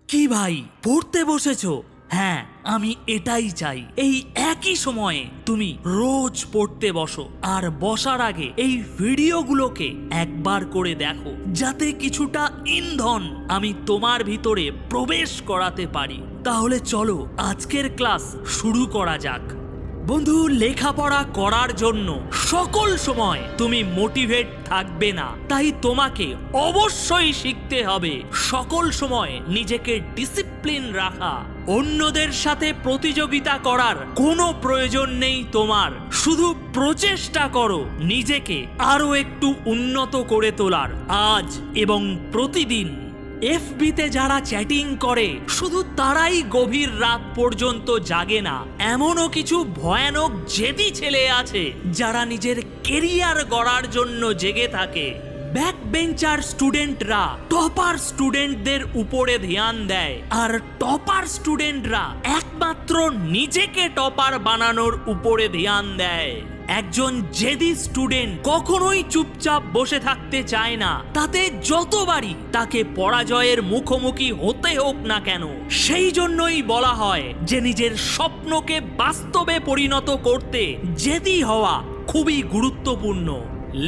কি ভাই, পড়তে বসেছো? হ্যাঁ, আমি এটাই চাই। এই একই সময়ে তুমি রোজ পড়তে বসো, আর বসার আগে এই ভিডিওগুলোকে একবার করে দেখো, যাতে কিছুটা ইন্ধন আমি তোমার ভিতরে প্রবেশ করাতে পারি। তাহলে চলো আজকের ক্লাস শুরু করা যাক। বন্ধু, লেখাপড়া করার জন্য সকল সময় তুমি মোটিভেট থাকবে না, তাই তোমাকে অবশ্যই শিখতে হবে সকল সময় নিজেকে ডিসিপ্লিন রাখা। অন্যদের সাথে প্রতিযোগিতা করার কোনো প্রয়োজন নেই তোমার, শুধু প্রচেষ্টা করো নিজেকে আরো একটু উন্নত করে তোলার আজ এবং প্রতিদিন। এফবিতে যারা চ্যাটিং করে শুধু তারাই গভীর রাত পর্যন্ত জাগে না, এমনও কিছু ভয়ানক জেদি ছেলে আছে যারা নিজের কেরিয়ার গড়ার জন্য জেগে থাকে। ব্যাক বেঞ্চার স্টুডেন্টরা টপার স্টুডেন্টদের উপরে ধ্যান দেয়, আর টপার স্টুডেন্টরা একমাত্র নিজেকে টপার বানানোর উপরে ধ্যান দেয়। একজন জেদি স্টুডেন্ট কখনোই চুপচাপ বসে থাকতে চায় না, তাতে যতবারই তাকে পরাজয়ের মুখোমুখি হতে হোক না কেন। সেই জন্যই বলা হয় যে নিজের স্বপ্নকে বাস্তবে পরিণত করতে জেদি হওয়া খুবই গুরুত্বপূর্ণ।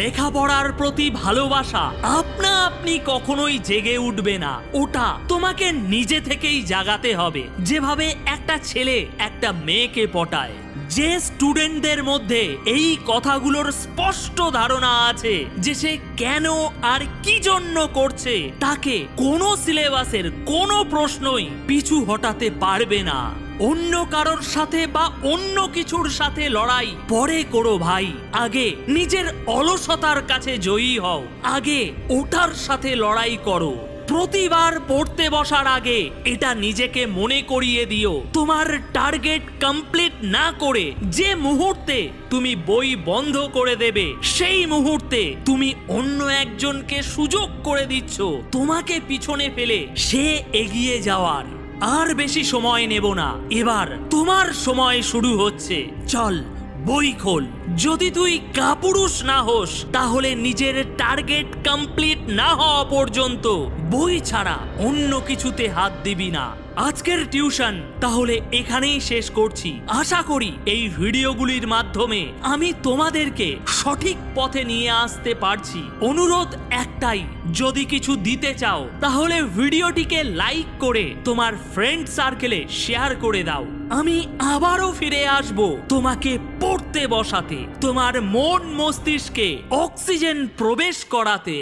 লেখাপড়ার প্রতি ভালোবাসা আপনা আপনি কখনোই জেগে উঠবে না, ওটা তোমাকে নিজে থেকেই জাগাতে হবে, যেভাবে একটা ছেলে একটা মেয়েকে পটায়। যে স্টুডেন্টদের মধ্যে এই কথাগুলোর স্পষ্ট ধারণা আছে যে সে কেন আর কি জন্য করছে, তাকে কোনো সিলেবাসের কোনো প্রশ্নই পিছু হটাতে পারবে না। অন্য কারোর সাথে বা অন্য কিছুর সাথে লড়াই পরে করো ভাই, আগে নিজের অলসতার কাছে জয়ী হও, আগে ওটার সাথে লড়াই করো। প্রতিবার পড়তে বসার আগে এটা নিজেকে মনে করিয়ে দিও, তোমার টার্গেট কমপ্লিট না করে যে মুহূর্তে তুমি বই বন্ধ করে দেবে, সেই মুহূর্তে তুমি অন্য একজনকে সুযোগ করে দিচ্ছ তোমাকে পিছনে ফেলে সে এগিয়ে যাওয়ার। আর বেশি সময় নেব না, এবার তোমার সময় শুরু হচ্ছে। চল বই খোল। যদি তুই কাপুরুষ না হোস, তাহলে নিজের টার্গেট কমপ্লিট না হওয়া পর্যন্ত বই ছাড়া অন্য কিছুতে হাত দিবি না। আজকের টিউশন তাহলে এখানেই শেষ করছি। আশা করি এই ভিডিওগুলির মাধ্যমে আমি তোমাদেরকে সঠিক পথে নিয়ে আসতে পারছি। অনুরোধ একটাই, যদি কিছু দিতে চাও তাহলে ভিডিওটিকে লাইক করে তোমার ফ্রেন্ড সার্কেলে শেয়ার করে দাও। আমি আবারও ফিরে আসব তোমাকে পড়তে বসাতে, তোমার মন মস্তিষ্কে অক্সিজেন প্রবেশ করাতে।